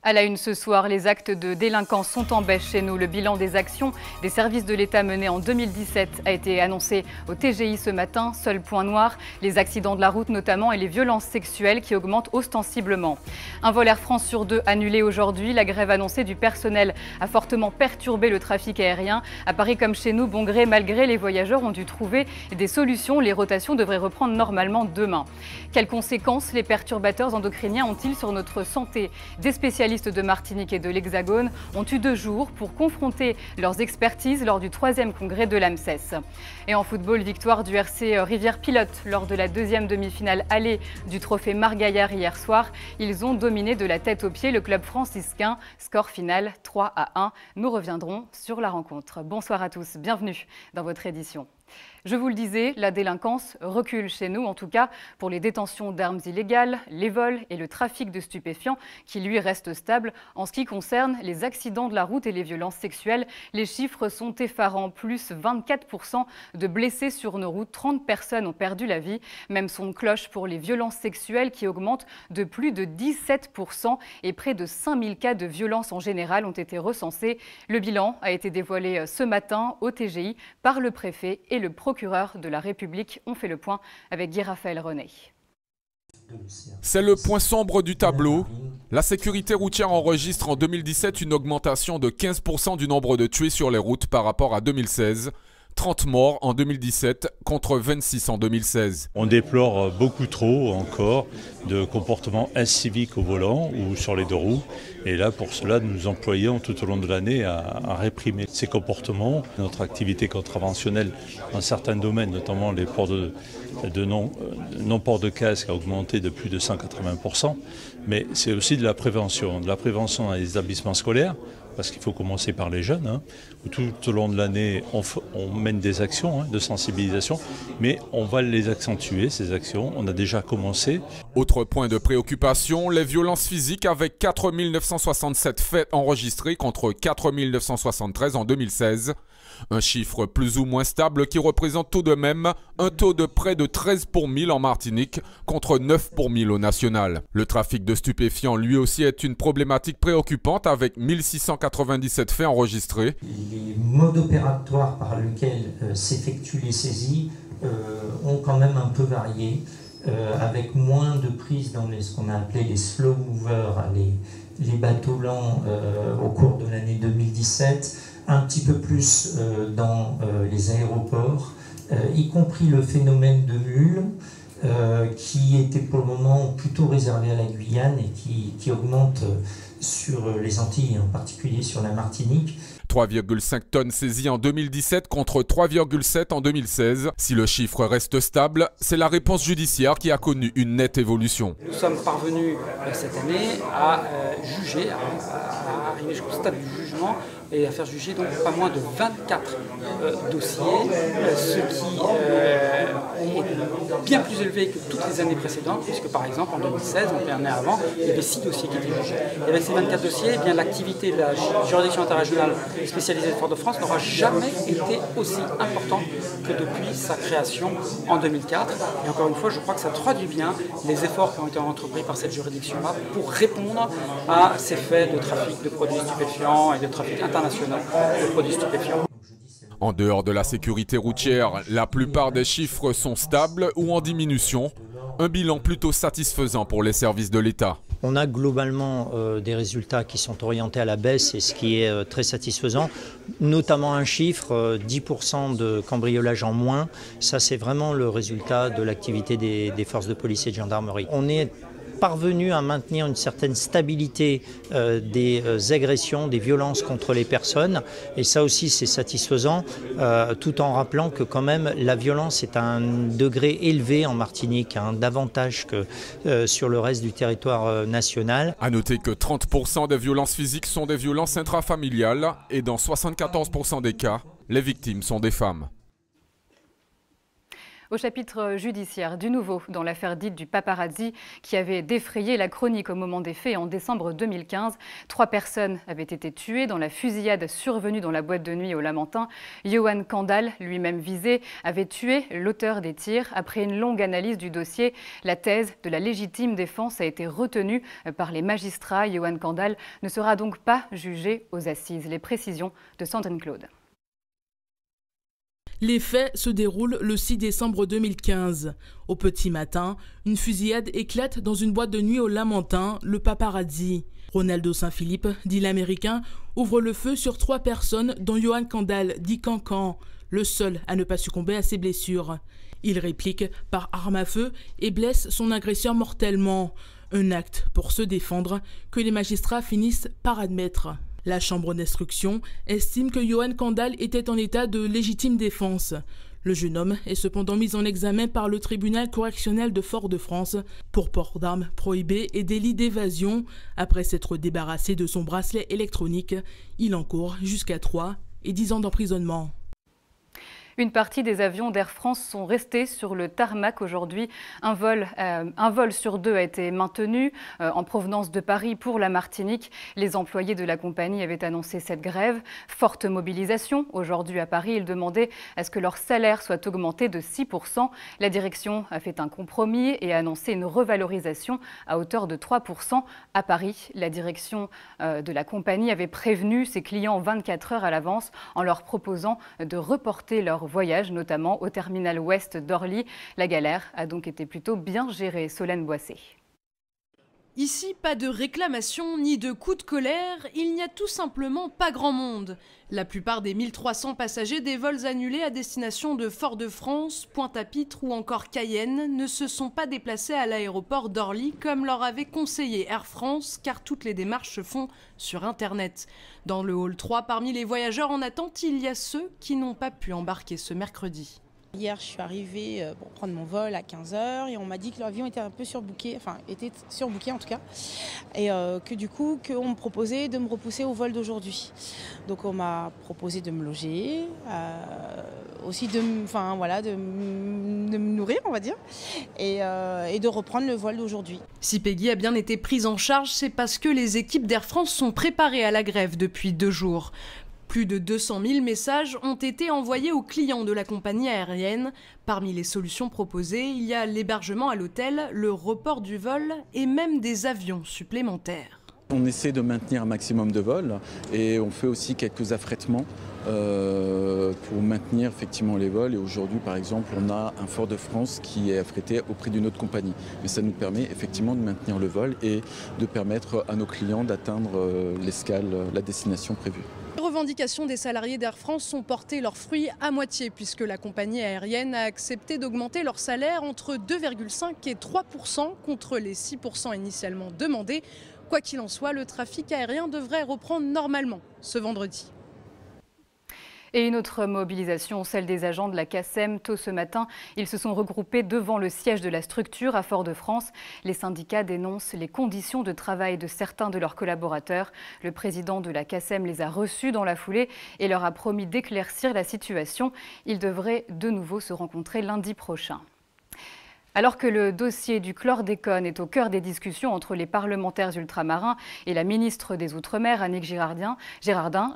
À la une ce soir, les actes de délinquance sont en baisse chez nous. Le bilan des actions des services de l'État menées en 2017 a été annoncé au TGI ce matin. Seul point noir, les accidents de la route notamment et les violences sexuelles qui augmentent ostensiblement. Un vol Air France sur 2 annulé aujourd'hui. La grève annoncée du personnel a fortement perturbé le trafic aérien. À Paris comme chez nous, bon gré mal gré, les voyageurs ont dû trouver des solutions. Les rotations devraient reprendre normalement demain. Quelles conséquences les perturbateurs endocriniens ont-ils sur notre santé? Des spécialistes de Martinique et de l'Hexagone ont eu 2 jours pour confronter leurs expertises lors du 3e congrès de l'AMSES. Et en football, victoire du RC Rivière-Pilote lors de la 2e demi-finale allée du trophée Margaillard hier soir. Ils ont dominé de la tête aux pieds le club franciscain. Score final 3-1. Nous reviendrons sur la rencontre. Bonsoir à tous, bienvenue dans votre édition. Je vous le disais, la délinquance recule chez nous, en tout cas pour les détentions d'armes illégales, les vols et le trafic de stupéfiants qui lui restent stables. En ce qui concerne les accidents de la route et les violences sexuelles, les chiffres sont effarants. Plus 24% de blessés sur nos routes, 30 personnes ont perdu la vie. Même son de cloche pour les violences sexuelles qui augmentent de plus de 17% et près de 5000 cas de violences en général ont été recensés. Le bilan a été dévoilé ce matin au TGI par le préfet et le procureur de la République. On fait le point avec Guy-Raphaël René. C'est le point sombre du tableau. La sécurité routière enregistre en 2017 une augmentation de 15% du nombre de tués sur les routes par rapport à 2016. 30 morts en 2017 contre 26 en 2016. On déplore beaucoup trop encore de comportements inciviques au volant ou sur les 2 roues. Et là, pour cela, nous nous employons tout au long de l'année à réprimer ces comportements. Notre activité contraventionnelle dans certains domaines, notamment les ports de non-port de casque, a augmenté de plus de 180%. Mais c'est aussi de la prévention dans les établissements scolaires, parce qu'il faut commencer par les jeunes, où tout au long de l'année, on mène des actions de sensibilisation, mais on va les accentuer, ces actions. On a déjà commencé. Autre point de préoccupation, les violences physiques avec 4 967 faits enregistrés contre 4 973 en 2016. Un chiffre plus ou moins stable qui représente tout de même un taux de près de 13 pour 1000 en Martinique contre 9 pour 1000 au national. Le trafic de stupéfiants lui aussi est une problématique préoccupante avec 1697 faits enregistrés. Les modes opératoires par lesquels s'effectuent les saisies ont quand même un peu varié, avec moins de prises dans ce qu'on a appelé les slow movers, les bateaux lents au cours de l'année 2017, un petit peu plus dans les aéroports, y compris le phénomène de mules, qui était pour le moment plutôt réservé à la Guyane et qui augmente sur les Antilles, en particulier sur la Martinique. 3,5 tonnes saisies en 2017 contre 3,7 en 2016. Si le chiffre reste stable, c'est la réponse judiciaire qui a connu une nette évolution. Nous sommes parvenus cette année à juger, à arriver jusqu'au stade du jugement et à faire juger donc pas moins de 24 dossiers, ce qui est bien plus élevé que toutes les années précédentes, puisque par exemple en 2016, donc l'année avant, il y avait 6 dossiers qui étaient jugés. Et avec ces 24 dossiers, eh bien, l'activité de la juridiction interrégionale spécialisée de Fort-de-France n'aura jamais été aussi importante que depuis sa création en 2004. Et encore une fois, je crois que ça traduit bien les efforts qui ont été entrepris par cette juridiction-là pour répondre à ces faits de trafic de produits stupéfiants et de trafic international de produits stupéfiants. En dehors de la sécurité routière, la plupart des chiffres sont stables ou en diminution. Un bilan plutôt satisfaisant pour les services de l'État. On a globalement des résultats qui sont orientés à la baisse et ce qui est très satisfaisant, notamment un chiffre, 10% de cambriolage en moins. Ça, c'est vraiment le résultat de l'activité des forces de police et de gendarmerie. On est parvenu à maintenir une certaine stabilité des agressions, des violences contre les personnes. Et ça aussi, c'est satisfaisant, tout en rappelant que quand même la violence est à un degré élevé en Martinique, davantage que sur le reste du territoire national. À noter que 30% des violences physiques sont des violences intrafamiliales et dans 74% des cas, les victimes sont des femmes. Au chapitre judiciaire, du nouveau dans l'affaire dite du paparazzi qui avait défrayé la chronique au moment des faits en décembre 2015. 3 personnes avaient été tuées dans la fusillade survenue dans la boîte de nuit au Lamentin. Johan Candal, lui-même visé, avait tué l'auteur des tirs. Après une longue analyse du dossier, la thèse de la légitime défense a été retenue par les magistrats. Johan Candal ne sera donc pas jugé aux assises. Les précisions de Sandrine Claude. Les faits se déroulent le 6 décembre 2015. Au petit matin, une fusillade éclate dans une boîte de nuit au Lamentin, le paparazzi. Ronaldo Saint-Philippe, dit l'Américain, ouvre le feu sur 3 personnes dont Johan Candal, dit Cancan, le seul à ne pas succomber à ses blessures. Il réplique par arme à feu et blesse son agresseur mortellement. Un acte pour se défendre que les magistrats finissent par admettre. La chambre d'instruction estime que Johan Candal était en état de légitime défense. Le jeune homme est cependant mis en examen par le tribunal correctionnel de Fort-de-France pour port d'armes prohibé et délit d'évasion. Après s'être débarrassé de son bracelet électronique, il encourt jusqu'à 3 et 10 ans d'emprisonnement. Une partie des avions d'Air France sont restés sur le tarmac aujourd'hui. Un vol sur 2 a été maintenu en provenance de Paris pour la Martinique. Les employés de la compagnie avaient annoncé cette grève. Forte mobilisation aujourd'hui à Paris. Ils demandaient à ce que leur salaire soit augmenté de 6%. La direction a fait un compromis et a annoncé une revalorisation à hauteur de 3%. À Paris, la direction de la compagnie avait prévenu ses clients 24 heures à l'avance en leur proposant de reporter leur voyage, notamment au terminal ouest d'Orly. La galère a donc été plutôt bien gérée. Solène Boissé. Ici, pas de réclamation ni de coups de colère, il n'y a tout simplement pas grand monde. La plupart des 1300 passagers des vols annulés à destination de Fort-de-France, Pointe-à-Pitre ou encore Cayenne ne se sont pas déplacés à l'aéroport d'Orly comme leur avait conseillé Air France, car toutes les démarches se font sur Internet. Dans le hall 3, parmi les voyageurs en attente, il y a ceux qui n'ont pas pu embarquer ce mercredi. Hier, je suis arrivée pour prendre mon vol à 15h et on m'a dit que l'avion était un peu surbooké, enfin était surbooké en tout cas, et que du coup, qu'on me proposait de me repousser au vol d'aujourd'hui. Donc on m'a proposé de me loger, aussi de me nourrir, on va dire, et de reprendre le vol d'aujourd'hui. Si Peggy a bien été prise en charge, c'est parce que les équipes d'Air France sont préparées à la grève depuis 2 jours. Plus de 200 000 messages ont été envoyés aux clients de la compagnie aérienne. Parmi les solutions proposées, il y a l'hébergement à l'hôtel, le report du vol et même des avions supplémentaires. On essaie de maintenir un maximum de vols et on fait aussi quelques affrètements pour maintenir effectivement les vols. Et aujourd'hui, par exemple, on a un Fort-de-France qui est affrété auprès d'une autre compagnie. Mais ça nous permet effectivement de maintenir le vol et de permettre à nos clients d'atteindre l'escale, la destination prévue. Les revendications des salariés d'Air France ont porté leurs fruits à moitié puisque la compagnie aérienne a accepté d'augmenter leur salaire entre 2,5 et 3% contre les 6% initialement demandés. Quoi qu'il en soit, le trafic aérien devrait reprendre normalement ce vendredi. Et une autre mobilisation, celle des agents de la CACEM. Tôt ce matin, ils se sont regroupés devant le siège de la structure à Fort-de-France. Les syndicats dénoncent les conditions de travail de certains de leurs collaborateurs. Le président de la CACEM les a reçus dans la foulée et leur a promis d'éclaircir la situation. Ils devraient de nouveau se rencontrer lundi prochain. Alors que le dossier du chlordécone est au cœur des discussions entre les parlementaires ultramarins et la ministre des Outre-mer, Annick Girardin,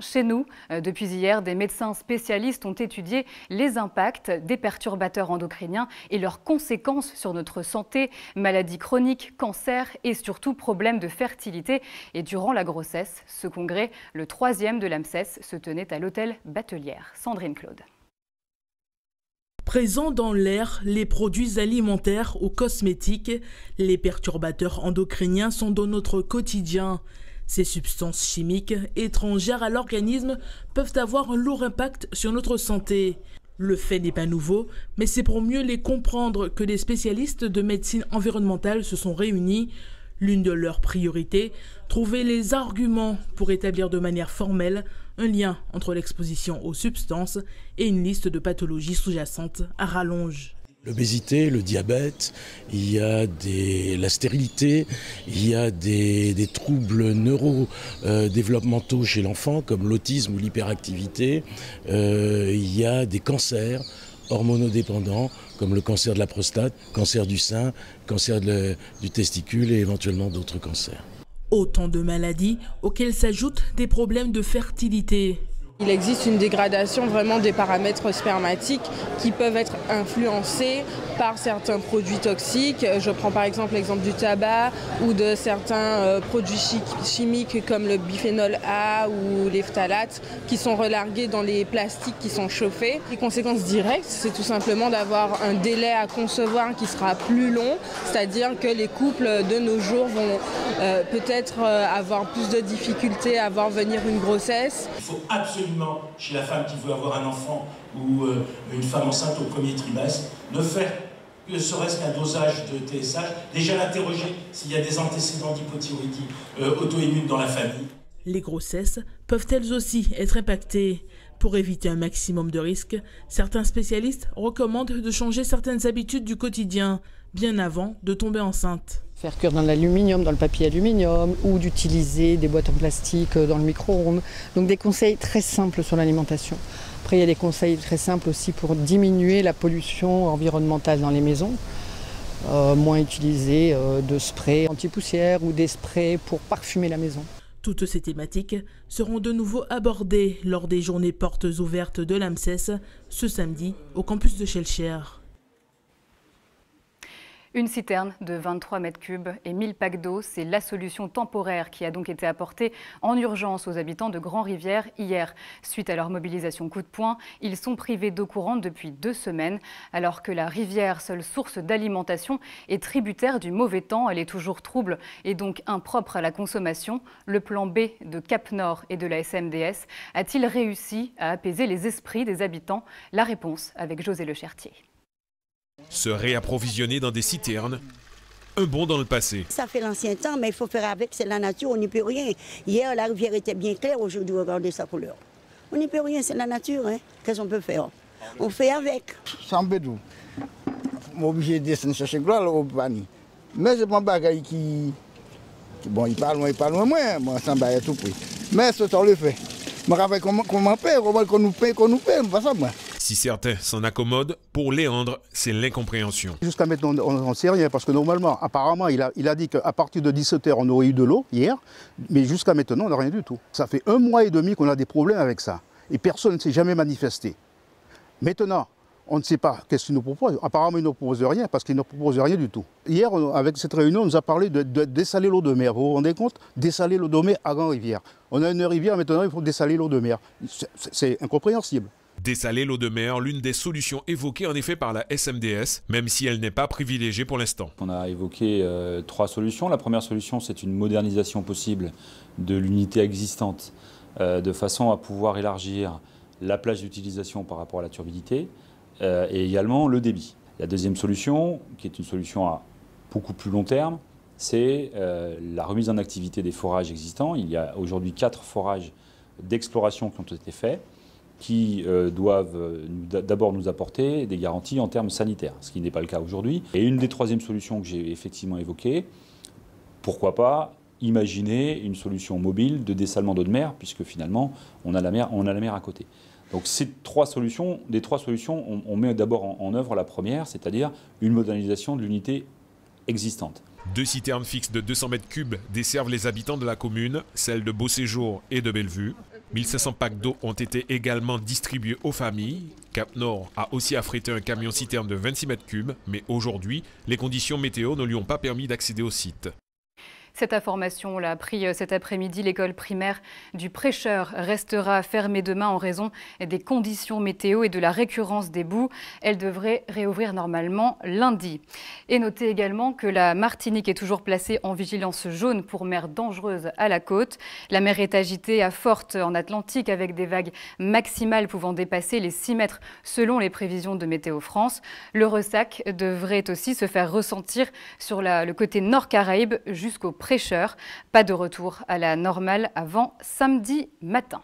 chez nous, depuis hier, des médecins spécialistes ont étudié les impacts des perturbateurs endocriniens et leurs conséquences sur notre santé, maladies chroniques, cancers et surtout problèmes de fertilité. Et durant la grossesse, ce congrès, le 3e de l'AMSES, se tenait à l'hôtel Batelière. Sandrine Claude. Présents dans l'air, les produits alimentaires ou cosmétiques, les perturbateurs endocriniens sont dans notre quotidien. Ces substances chimiques étrangères à l'organisme peuvent avoir un lourd impact sur notre santé. Le fait n'est pas nouveau, mais c'est pour mieux les comprendre que des spécialistes de médecine environnementale se sont réunis. L'une de leurs priorités, trouver les arguments pour établir de manière formelle un lien entre l'exposition aux substances et une liste de pathologies sous-jacentes à rallonge. L'obésité, le diabète, il y a la stérilité, il y a des troubles neurodéveloppementaux chez l'enfant comme l'autisme ou l'hyperactivité, il y a des cancers. hormonodépendants, comme le cancer de la prostate, cancer du sein, cancer du testicule et éventuellement d'autres cancers. Autant de maladies auxquelles s'ajoutent des problèmes de fertilité. Il existe une dégradation vraiment des paramètres spermatiques qui peuvent être influencés par certains produits toxiques. Je prends par exemple l'exemple du tabac ou de certains produits chimiques comme le biphénol A ou les phtalates qui sont relargués dans les plastiques qui sont chauffés. Les conséquences directes, c'est tout simplement d'avoir un délai à concevoir qui sera plus long, c'est-à-dire que les couples de nos jours vont peut-être avoir plus de difficultés à voir venir une grossesse. Il faut absolument, chez la femme qui veut avoir un enfant ou une femme enceinte au premier trimestre, ne faire ne serait-ce qu'un dosage de TSH, déjà l'interroger s'il y a des antécédents d'hypothyroïdie auto-immune dans la famille. Les grossesses peuvent elles aussi être impactées. Pour éviter un maximum de risques, certains spécialistes recommandent de changer certaines habitudes du quotidien, bien avant de tomber enceinte. Faire cuire dans l'aluminium, dans le papier aluminium, ou d'utiliser des boîtes en plastique dans le micro-ondes. Donc des conseils très simples sur l'alimentation. Après, il y a des conseils très simples aussi pour diminuer la pollution environnementale dans les maisons. Moins utiliser de sprays anti-poussière ou des sprays pour parfumer la maison. Toutes ces thématiques seront de nouveau abordées lors des journées portes ouvertes de l'AMSES ce samedi au campus de Schellcher. Une citerne de 23 mètres cubes et 1000 packs d'eau, c'est la solution temporaire qui a donc été apportée en urgence aux habitants de Grand-Rivière hier. Suite à leur mobilisation coup de poing, ils sont privés d'eau courante depuis 2 semaines. Alors que la rivière, seule source d'alimentation, est tributaire du mauvais temps, elle est toujours trouble et donc impropre à la consommation. Le plan B de Cap Nord et de la SMDS a-t-il réussi à apaiser les esprits des habitants? La réponse avec José Lechertier. Se réapprovisionner dans des citernes, un bond dans le passé. Ça fait l'ancien temps, mais il faut faire avec, c'est la nature, on n'y peut rien. Hier, la rivière était bien claire, aujourd'hui, regardez sa couleur. On n'y peut rien, c'est la nature, hein. Qu'est-ce qu'on peut faire? On fait avec. Ça me fait tout. Je suis obligé de descendre chercher gloire au panier. Mais c'est pas un bagage qui... Bon, il parle loin, moi, ça me va à tout prix. Mais ce temps le fait. Je me rappelle comment paye, qu'on nous paye, pas ça, moi. Si certains s'en accommodent, pour Léandre, c'est l'incompréhension. Jusqu'à maintenant, on n'en sait rien, parce que normalement, apparemment, il a dit qu'à partir de 17h, on aurait eu de l'eau hier, mais jusqu'à maintenant, on n'a rien du tout. Ça fait 1 mois et demi qu'on a des problèmes avec ça, et personne ne s'est jamais manifesté. Maintenant, on ne sait pas qu'est-ce qu'ils nous proposent. Apparemment, ils ne nous proposent rien, parce qu'ils ne proposent rien du tout. Hier, avec cette réunion, on nous a parlé de dessaler l'eau de mer. Vous vous rendez compte? Dessaler l'eau de mer à Grand-Rivière. On a une rivière, maintenant, il faut dessaler l'eau de mer. C'est incompréhensible. Dessaler l'eau de mer, l'une des solutions évoquées en effet par la SMDS, même si elle n'est pas privilégiée pour l'instant. On a évoqué 3 solutions. La première solution, c'est une modernisation possible de l'unité existante, de façon à pouvoir élargir la plage d'utilisation par rapport à la turbidité et également le débit. La deuxième solution, qui est une solution à beaucoup plus long terme, c'est la remise en activité des forages existants. Il y a aujourd'hui 4 forages d'exploration qui ont été faits, qui doivent d'abord nous apporter des garanties en termes sanitaires, ce qui n'est pas le cas aujourd'hui. Et une des troisièmes solutions que j'ai effectivement évoquées, pourquoi pas imaginer une solution mobile de dessalement d'eau de mer, puisque finalement on a la mer à côté. Donc ces 3 solutions, on met d'abord en œuvre la première, c'est-à-dire une modernisation de l'unité existante. 2 citernes fixes de 200 mètres cubes desservent les habitants de la commune, celles de Beauséjour et de Bellevue. 1500 packs d'eau ont été également distribués aux familles. Cap Nord a aussi affrété un camion-citerne de 26 mètres cubes, mais aujourd'hui, les conditions météo ne lui ont pas permis d'accéder au site. Cette information l'a appris cet après-midi. L'école primaire du Prêcheur restera fermée demain en raison des conditions météo et de la récurrence des boues. Elle devrait réouvrir normalement lundi. Et notez également que la Martinique est toujours placée en vigilance jaune pour mer dangereuse à la côte. La mer est agitée à forte en Atlantique avec des vagues maximales pouvant dépasser les 6 mètres selon les prévisions de Météo France. Le ressac devrait aussi se faire ressentir sur le côté nord Caraïbes jusqu'au Prêcheur. Pas de retour à la normale avant samedi matin.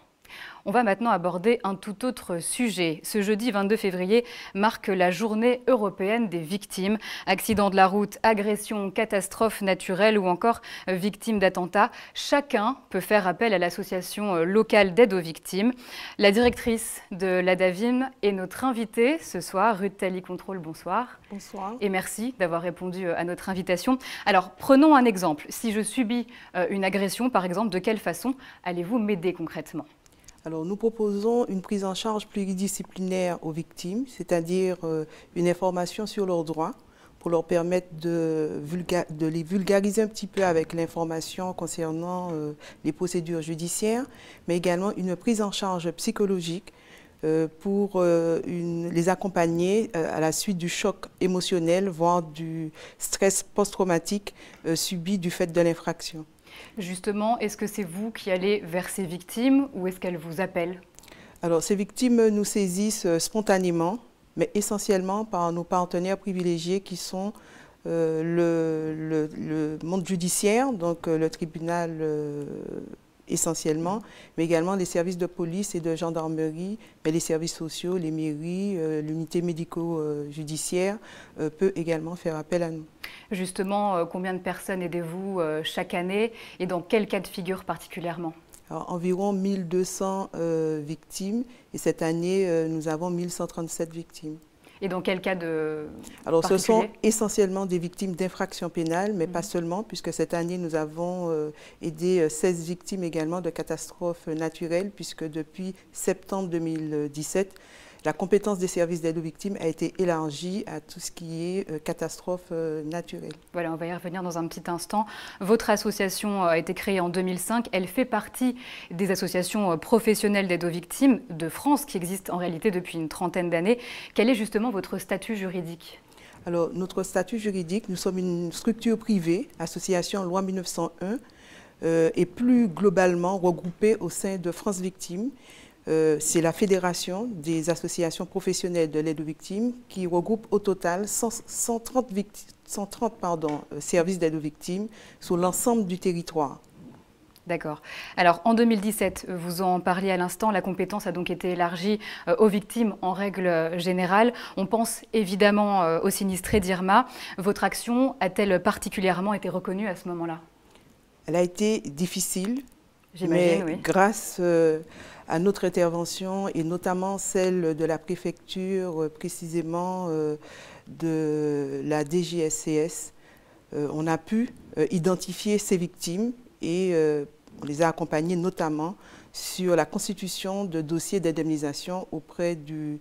On va maintenant aborder un tout autre sujet. Ce jeudi 22 février marque la journée européenne des victimes. Accidents de la route, agressions, catastrophes naturelles ou encore victimes d'attentats. Chacun peut faire appel à l'association locale d'aide aux victimes. La directrice de l'ADAVIM est notre invitée ce soir, Ruth Tally-Control, bonsoir. Bonsoir. Et merci d'avoir répondu à notre invitation. Alors, prenons un exemple. Si je subis une agression, par exemple, de quelle façon allez-vous m'aider concrètement ? Alors, nous proposons une prise en charge pluridisciplinaire aux victimes, c'est-à-dire une information sur leurs droits pour leur permettre de les vulgariser un petit peu avec l'information concernant les procédures judiciaires, mais également une prise en charge psychologique pour les accompagner à la suite du choc émotionnel, voire du stress post-traumatique subi du fait de l'infraction. Justement, est-ce que c'est vous qui allez vers ces victimes ou est-ce qu'elles vous appellent? Alors, ces victimes nous saisissent spontanément, mais essentiellement par nos partenaires privilégiés qui sont le monde judiciaire, donc le tribunal essentiellement, mais également les services de police et de gendarmerie, mais les services sociaux, les mairies, l'unité médico-judiciaire peut également faire appel à nous. Justement, combien de personnes aidez-vous chaque année et dans quel cas de figure particulièrement? Alors, environ 1200 victimes et cette année, nous avons 1137 victimes. Et dans quel cas de Alors, ce sont essentiellement des victimes d'infractions pénales, mais pas seulement, puisque cette année, nous avons aidé 16 victimes également de catastrophes naturelles, puisque depuis septembre 2017, la compétence des services d'aide aux victimes a été élargie à tout ce qui est catastrophes naturelles. Voilà, on va y revenir dans un petit instant. Votre association a été créée en 2005. Elle fait partie des associations professionnelles d'aide aux victimes de France, qui existent en réalité depuis une trentaine d'années. Quel est justement votre statut juridique ? Alors, notre statut juridique, nous sommes une structure privée, association loi 1901, et plus globalement regroupée au sein de France Victimes. C'est la fédération des associations professionnelles de l'aide aux victimes qui regroupe au total 130 services d'aide aux victimes sur l'ensemble du territoire. D'accord. Alors, en 2017, vous en parliez à l'instant, la compétence a donc été élargie aux victimes en règle générale. On pense évidemment aux sinistrés d'Irma. Votre action a-t-elle particulièrement été reconnue à ce moment-là? Elle a été difficile, mais oui, grâce à notre intervention et notamment celle de la préfecture, précisément de la DGSCS, on a pu identifier ces victimes et on les a accompagnés notamment sur la constitution de dossiers d'indemnisation auprès du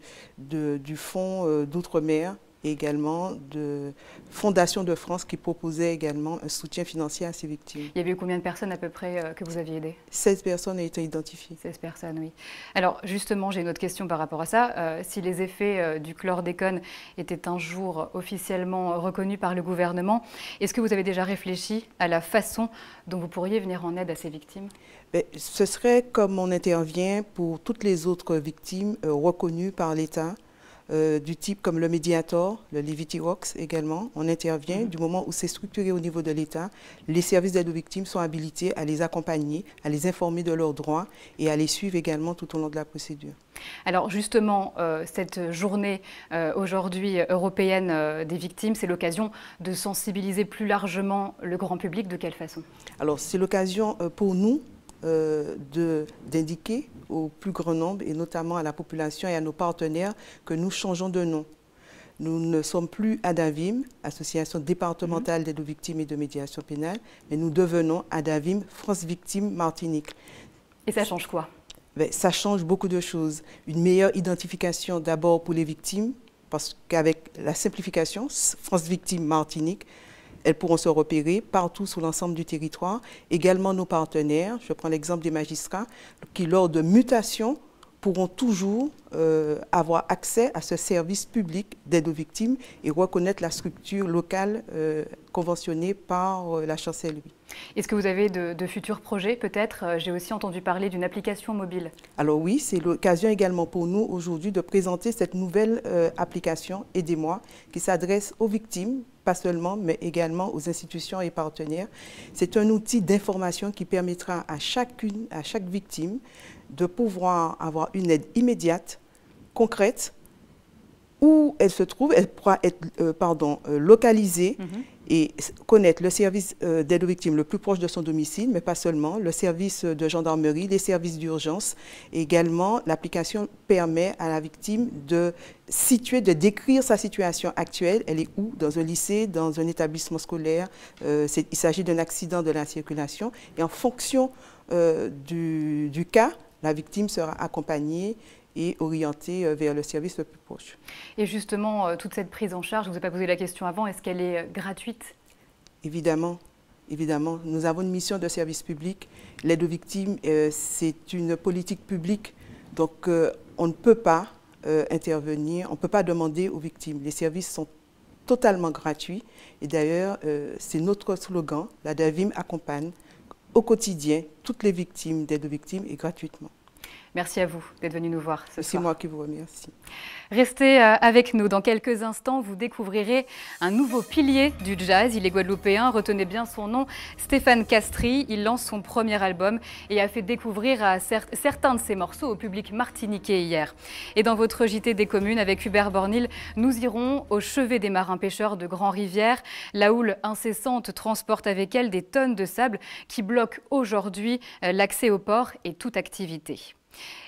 Fonds d'outre-mer et également de Fondation de France qui proposait également un soutien financier à ces victimes. Il y avait eu combien de personnes à peu près que vous aviez aidées? 16 personnes ont été identifiées. 16 personnes, oui. Alors justement, j'ai une autre question par rapport à ça. Si les effets du chlordécone étaient un jour officiellement reconnus par le gouvernement, est-ce que vous avez déjà réfléchi à la façon dont vous pourriez venir en aide à ces victimes? Ce serait comme on intervient pour toutes les autres victimes reconnues par l'État, du type comme le Mediator, le Levity-Rox également. On intervient du moment où c'est structuré au niveau de l'État. Les services d'aide aux victimes sont habilités à les accompagner, à les informer de leurs droits et à les suivre également tout au long de la procédure. Alors justement, cette journée aujourd'hui européenne des victimes, c'est l'occasion de sensibiliser plus largement le grand public. De quelle façon? Alors c'est l'occasion pour nous d'indiquer au plus grand nombre, et notamment à la population et à nos partenaires, que nous changeons de nom. Nous ne sommes plus ADAVIM, Association départementale d'aide aux victimes et de médiation pénale, mais nous devenons ADAVIM France Victimes Martinique. Et ça change quoi? Ça change beaucoup de choses. Une meilleure identification d'abord pour les victimes, parce qu'avec la simplification, France Victimes Martinique, elles pourront se repérer partout sur l'ensemble du territoire. Également nos partenaires, je prends l'exemple des magistrats, qui lors de mutations pourront toujours avoir accès à ce service public d'aide aux victimes et reconnaître la structure locale conventionnée par la chancellerie. Est-ce que vous avez de futurs projets peut-être? J'ai aussi entendu parler d'une application mobile. Alors oui, c'est l'occasion également pour nous aujourd'hui de présenter cette nouvelle application Aidez-moi qui s'adresse aux victimes pas seulement, mais également aux institutions et partenaires. C'est un outil d'information qui permettra à chaque victime de pouvoir avoir une aide immédiate, concrète, où elle se trouve, elle pourra être localisée et connaître le service d'aide aux victimes le plus proche de son domicile, mais pas seulement, le service de gendarmerie, les services d'urgence. Également, l'application permet à la victime de situer, de décrire sa situation actuelle. Elle est où? Dans un lycée, dans un établissement scolaire. Il s'agit d'un accident de la circulation. Et en fonction du cas, la victime sera accompagnée et orientée vers le service le plus proche. Et justement, toute cette prise en charge, je ne vous ai pas posé la question avant, est-ce qu'elle est gratuite? Évidemment, évidemment. Nous avons une mission de service public. L'aide aux victimes, c'est une politique publique. Donc, on ne peut pas intervenir, on ne peut pas demander aux victimes. Les services sont totalement gratuits. Et d'ailleurs, c'est notre slogan, la DAVIM accompagne au quotidien toutes les victimes d'aide aux victimes et gratuitement. Merci à vous d'être venu nous voir ce soir. C'est moi qui vous remercie. Restez avec nous. Dans quelques instants, vous découvrirez un nouveau pilier du jazz. Il est guadeloupéen, retenez bien son nom, Stéphane Castries. Il lance son premier album et a fait découvrir certains de ses morceaux au public martiniquais hier. Et dans votre JT des communes avec Hubert Bornil, nous irons au chevet des marins-pêcheurs de Grand-Rivière. La houle incessante transporte avec elle des tonnes de sable qui bloquent aujourd'hui l'accès au port et toute activité.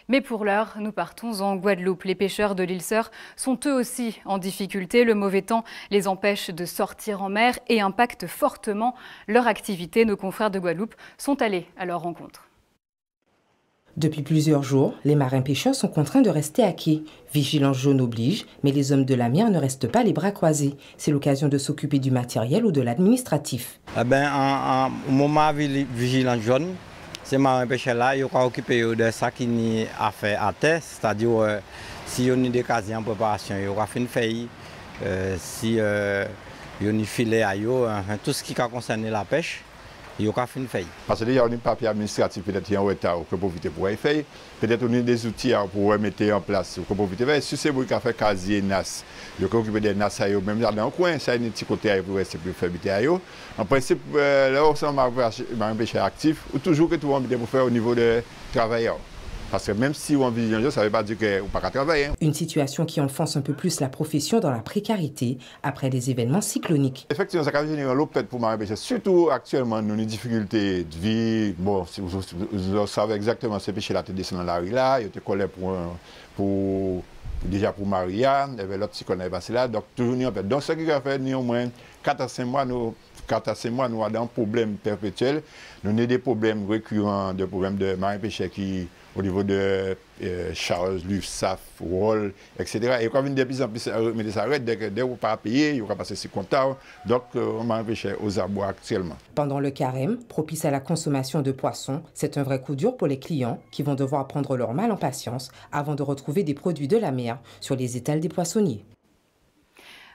Mais pour l'heure, nous partons en Guadeloupe. Les pêcheurs de l'île Sœur sont eux aussi en difficulté. Le mauvais temps les empêche de sortir en mer et impacte fortement leur activité. Nos confrères de Guadeloupe sont allés à leur rencontre. Depuis plusieurs jours, les marins-pêcheurs sont contraints de rester à quai. Vigilance jaune oblige, mais les hommes de la mer ne restent pas les bras croisés. C'est l'occasion de s'occuper du matériel ou de l'administratif. Au moment vigilance jaune, ces marins-pêcheurs-là, ils sont occupés de ça qui a fait à terre, c'est-à-dire si on a des casiers en préparation, ils ont fait une feuille, si on a des filets à eux, tout ce qui concerne la pêche, ils ont fait une feuille. Parce qu'il y a un papier administratif peut-être en retard pour profiter pour une feuille, peut-être on a des outils pour mettre en place pour profiter. Si c'est vous qui avez fait casier NAS, ils ont occupé des NAS à eux, même dans le coin, ça a un petit côté pour rester plus faible à eux. En principe, là où sont marins-pêcheurs actifs, ou toujours que tout le monde pour faire au niveau des travailleurs. Parce que même si on vit vigilance, ça ne veut pas dire qu'on ne peut pas travailler. Une situation qui enfonce un peu plus la profession dans la précarité après des événements cycloniques. Effectivement, ça va venir l'eau peut-être pour marins-pêcheurs. Surtout actuellement, nous avons des difficultés de vie. Bon, si vous savez exactement, ces pêcheurs-là te descendent dans la rue là, ils te collent déjà pour Maria, il y avait l'autre qui connaît passé là. Donc, toujours nous en fait. Donc, ce qui a fait, nous au moins 4 à 5 mois, nous avons un problème perpétuel. Nous avons des problèmes récurrents, des problèmes de marins-pêcheurs qui, au niveau de charges, livres, SAF, rôle, etc. Et quand on vient de plus en plus mettre ça arrête, dès que vous ne pas payer, il va passer ses comptables. Donc, on m'a empêché aux abois actuellement. Pendant le carême, propice à la consommation de poissons, c'est un vrai coup dur pour les clients qui vont devoir prendre leur mal en patience avant de retrouver des produits de la mer sur les étals des poissonniers.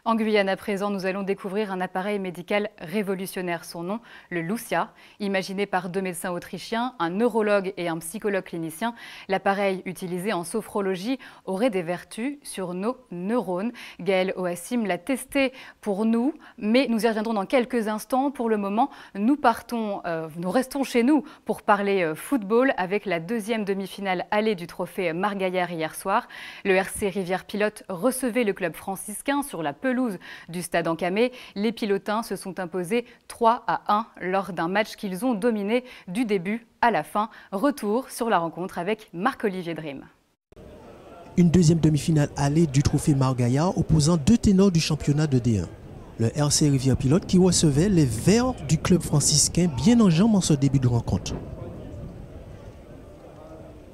En Guyane, à présent, nous allons découvrir un appareil médical révolutionnaire. Son nom, le Lucia. Imaginé par 2 médecins autrichiens, un neurologue et un psychologue clinicien, l'appareil utilisé en sophrologie aurait des vertus sur nos neurones. Gaël Oassim l'a testé pour nous, mais nous y reviendrons dans quelques instants. Pour le moment, nous restons chez nous pour parler football avec la 2e demi-finale allée du trophée Margaillard hier soir. Le RC Rivière-Pilote recevait le club franciscain sur la pelouse du stade Encamé. Les pilotins se sont imposés 3-1 lors d'un match qu'ils ont dominé du début à la fin. Retour sur la rencontre avec Marc-Olivier Dream. Une 2e demi-finale allée du trophée Margaillard opposant 2 ténors du championnat de D1. Le RC Rivière-Pilote qui recevait les Verts du club franciscain bien en jambes en ce début de rencontre.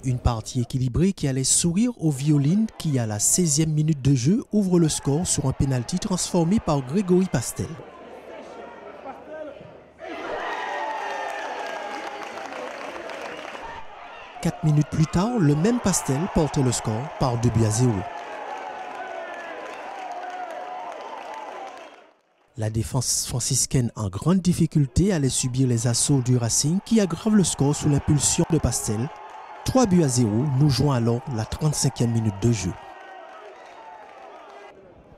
Une partie équilibrée qui allait sourire aux violines qui, à la 16e minute de jeu, ouvre le score sur un pénalty transformé par Grégory Pastel. Quatre minutes plus tard, le même Pastel portait le score par 2-0. La défense franciscaine en grande difficulté allait subir les assauts du Racing qui aggrave le score sous l'impulsion de Pastel. 3-0, nous jouons alors la 35e minute de jeu.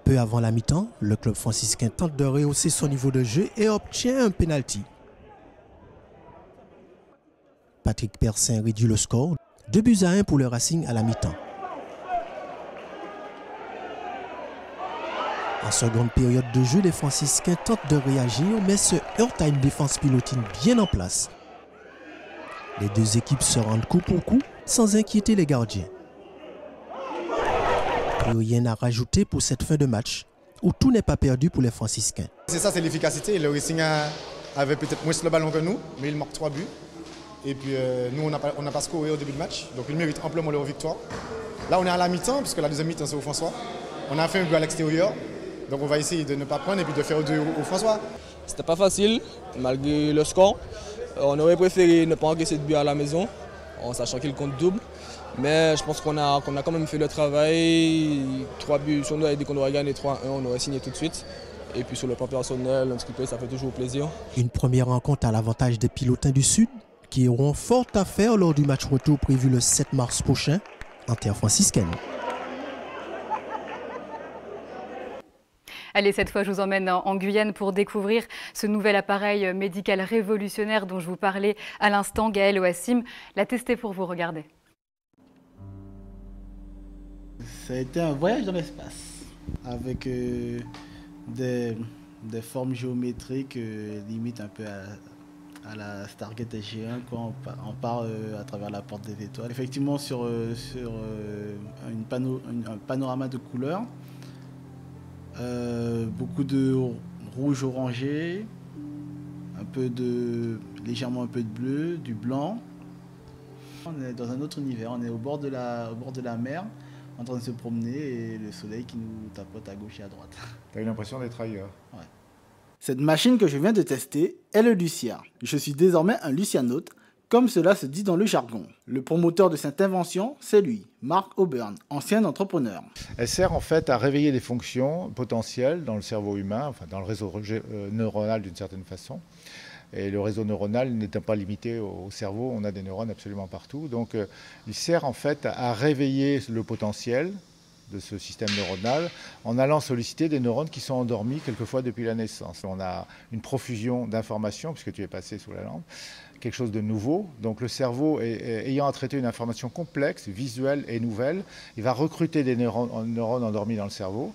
Peu avant la mi-temps, le club franciscain tente de rehausser son niveau de jeu et obtient un pénalty. Patrick Persin réduit le score, 2-1 pour le Racing à la mi-temps. En seconde période de jeu, les franciscains tentent de réagir, mais se heurtent à une défense pilotine bien en place. Les deux équipes se rendent coup pour coup, sans inquiéter les gardiens. Plus rien à rajouter pour cette fin de match, où tout n'est pas perdu pour les franciscains. C'est ça, c'est l'efficacité. Le Racing avait peut-être moins le ballon que nous, mais il marque 3 buts. Et puis nous, on n'a pas scoré au début du match, donc il mérite amplement leur victoire. Là, on est à la mi-temps, puisque la deuxième mi-temps, c'est au François. On a fait un but à l'extérieur, donc on va essayer de ne pas prendre et puis de faire 2 au François. C'était pas facile, malgré le score. On aurait préféré ne pas encaisser de but à la maison, en sachant qu'il compte double. Mais je pense qu'on a quand même fait le travail. 3 buts sur nous, dès qu'on aurait gagné 3-1, on aurait signé tout de suite. Et puis sur le plan personnel, un skipper, ça fait toujours plaisir. Une première rencontre à l'avantage des Pilotins du Sud, qui auront fort à faire lors du match retour prévu le 7 mars prochain en terre franciscaine. Allez, cette fois, je vous emmène en Guyane pour découvrir ce nouvel appareil médical révolutionnaire dont je vous parlais à l'instant. Gaël Ouassim l'a testé pour vous, regardez. Ça a été un voyage dans l'espace avec des formes géométriques limite un peu à la Stargate SG1 quand on part à travers la porte des étoiles. Effectivement sur un panorama de couleurs, beaucoup de rouge orangé, légèrement un peu de bleu, du blanc. On est dans un autre univers, on est au bord de la mer, en train de se promener et le soleil qui nous tapote à gauche et à droite. T'as eu l'impression d'être ailleurs. Ouais. Cette machine que je viens de tester est le Lucia. Je suis désormais un lucianote, comme cela se dit dans le jargon. Le promoteur de cette invention, c'est lui, Mark Auburn, ancien entrepreneur. Elle sert en fait à réveiller des fonctions potentielles dans le cerveau humain, enfin dans le réseau neuronal d'une certaine façon. Et le réseau neuronal n'étant pas limité au cerveau, on a des neurones absolument partout. Donc il sert en fait à réveiller le potentiel de ce système neuronal en allant solliciter des neurones qui sont endormis quelquefois depuis la naissance. On a une profusion d'informations, puisque tu es passé sous la lampe, quelque chose de nouveau. Donc le cerveau, ayant à traiter une information complexe, visuelle et nouvelle, il va recruter des neurones endormis dans le cerveau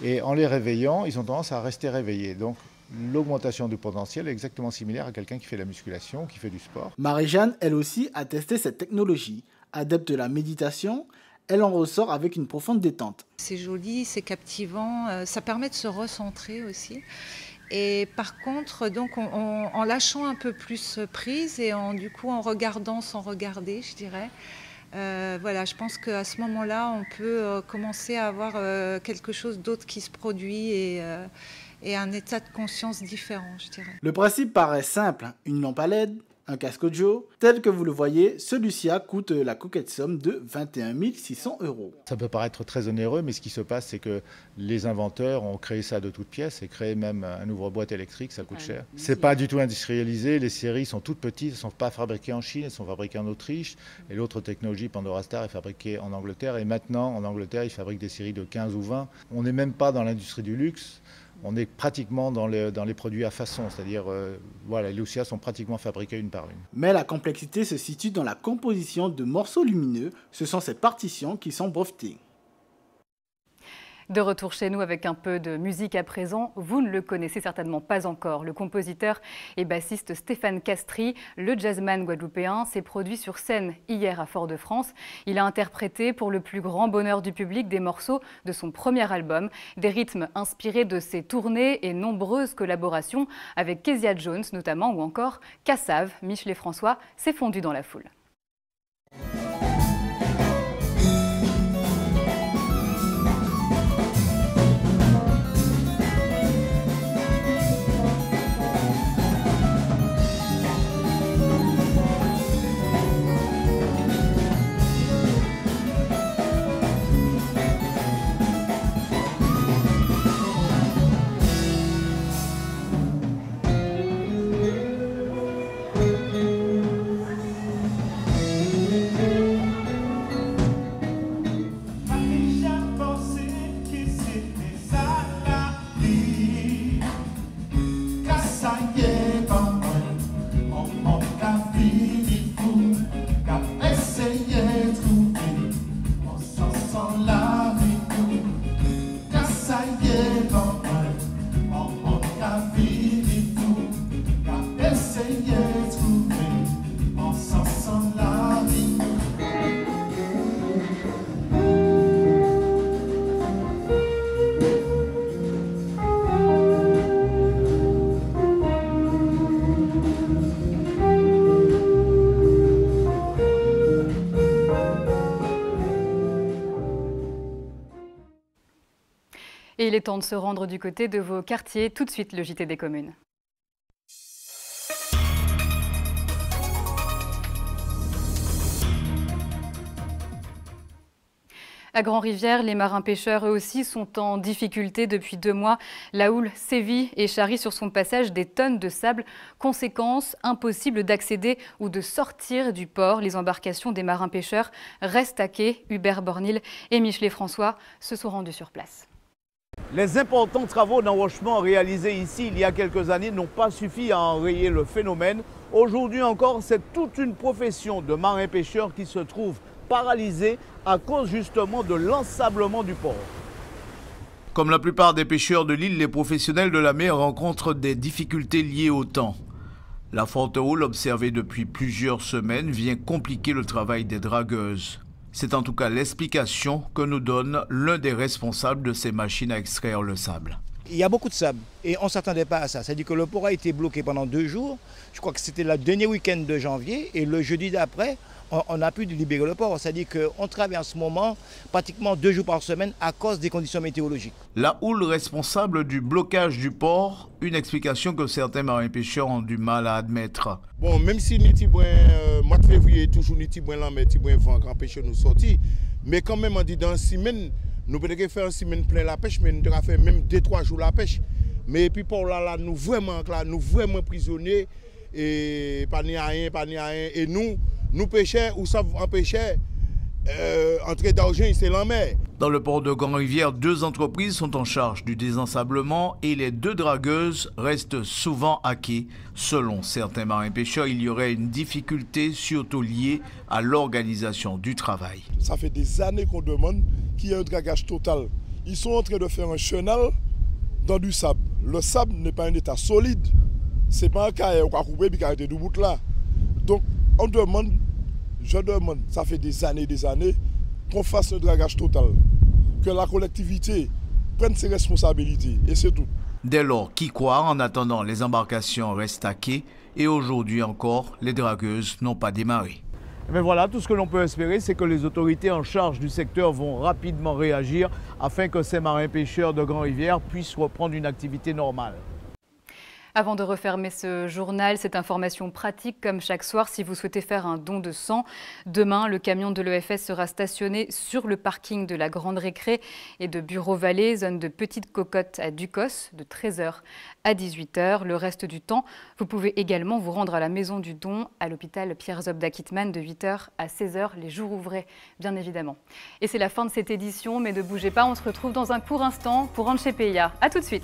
et en les réveillant, ils ont tendance à rester réveillés. Donc l'augmentation du potentiel est exactement similaire à quelqu'un qui fait de la musculation, qui fait du sport. Marie-Jeanne, elle aussi, a testé cette technologie. Adepte de la méditation, elle en ressort avec une profonde détente. C'est joli, c'est captivant, ça permet de se recentrer aussi. Et par contre, donc, en lâchant un peu plus prise et du coup en regardant sans regarder, je dirais, voilà, je pense qu'à ce moment-là, on peut commencer à avoir quelque chose d'autre qui se produit et un état de conscience différent, je dirais. Le principe paraît simple, une lampe à LED, un casque audio. Tel que vous le voyez, ce Lucia coûte la coquette somme de 21 600 €. Ça peut paraître très onéreux, mais ce qui se passe, c'est que les inventeurs ont créé ça de toutes pièces et créé même un ouvre-boîte électrique, ça coûte cher. C'est pas du tout industrialisé, les séries sont toutes petites, elles ne sont pas fabriquées en Chine, elles sont fabriquées en Autriche. Et l'autre technologie, Pandora Star, est fabriquée en Angleterre. Et maintenant, en Angleterre, ils fabriquent des séries de 15 ou 20. On n'est même pas dans l'industrie du luxe. On est pratiquement dans les produits à façon, c'est-à-dire voilà, les Lucia sont pratiquement fabriqués une par une. Mais la complexité se situe dans la composition de morceaux lumineux. Ce sont ces partitions qui sont brevetées. De retour chez nous avec un peu de musique à présent. Vous ne le connaissez certainement pas encore. Le compositeur et bassiste Stéphane Castries, le jazzman guadeloupéen, s'est produit sur scène hier à Fort-de-France. Il a interprété pour le plus grand bonheur du public des morceaux de son premier album, des rythmes inspirés de ses tournées et nombreuses collaborations avec Kezia Jones notamment ou encore Kassav. Michelet François s'est fondu dans la foule. Et il est temps de se rendre du côté de vos quartiers. Tout de suite, le JT des communes. À Grand-Rivière, les marins-pêcheurs, eux aussi, sont en difficulté depuis 2 mois. La houle sévit et charrie sur son passage des tonnes de sable. Conséquence, impossible d'accéder ou de sortir du port. Les embarcations des marins-pêcheurs restent à quai. Hubert Bornil et Michelet François se sont rendus sur place. Les importants travaux d'enrochement réalisés ici il y a quelques années n'ont pas suffi à enrayer le phénomène. Aujourd'hui encore, c'est toute une profession de marins-pêcheurs qui se trouve paralysée à cause justement de l'ensablement du port. Comme la plupart des pêcheurs de l'île, les professionnels de la mer rencontrent des difficultés liées au temps. La forte houle observée depuis plusieurs semaines vient compliquer le travail des dragueuses. C'est en tout cas l'explication que nous donne l'un des responsables de ces machines à extraire le sable. Il y a beaucoup de sable et on ne s'attendait pas à ça. C'est-à-dire que le port a été bloqué pendant 2 jours. Je crois que c'était le dernier week-end de janvier et le jeudi d'après, on a pu libérer le port. C'est-à-dire qu'on travaille en ce moment pratiquement 2 jours par semaine à cause des conditions météorologiques. La houle responsable du blocage du port, une explication que certains marins-pêcheurs ont du mal à admettre. Bon, même si nous mois de février, toujours nous vent quand pêcheurs nous sortis, mais quand même on dit dans 6 semaines, nous pouvons faire 6 semaines plein la pêche, mais nous devons faire même 2-3 jours la pêche. Mais puis pour là, nous vraiment prisonniers et pas ni rien. Et nous pêcheurs, ou ça en pêcheur, entrée d'argent, c'est la mer. Dans le port de Grand-Rivière, 2 entreprises sont en charge du désensablement et les 2 dragueuses restent souvent à quai. Selon certains marins-pêcheurs, il y aurait une difficulté surtout liée à l'organisation du travail. Ça fait des années qu'on demande qu'il y ait un dragage total. Ils sont en train de faire un chenal dans du sable. Le sable n'est pas un état solide. C'est pas un cahier qu'on a coupé et qui a été du bout là. Donc on demande, je demande, ça fait des années, qu'on fasse un dragage total. Que la collectivité prenne ses responsabilités et c'est tout. Dès lors, qui croire, en attendant, les embarcations restent à quai et aujourd'hui encore, les dragueuses n'ont pas démarré. Mais voilà, tout ce que l'on peut espérer, c'est que les autorités en charge du secteur vont rapidement réagir afin que ces marins-pêcheurs de Grand-Rivière puissent reprendre une activité normale. Avant de refermer ce journal, cette information pratique comme chaque soir si vous souhaitez faire un don de sang. Demain, le camion de l'EFS sera stationné sur le parking de la Grande Récré et de Bureau-Vallée, zone de Petite Cocotte à Ducos, de 13h à 18h. Le reste du temps, vous pouvez également vous rendre à la Maison du Don, à l'hôpital Pierre-Zob d'Akitman, de 8h à 16h, les jours ouvrés, bien évidemment. Et c'est la fin de cette édition, mais ne bougez pas, on se retrouve dans un court instant pour Anche Peya. A tout de suite.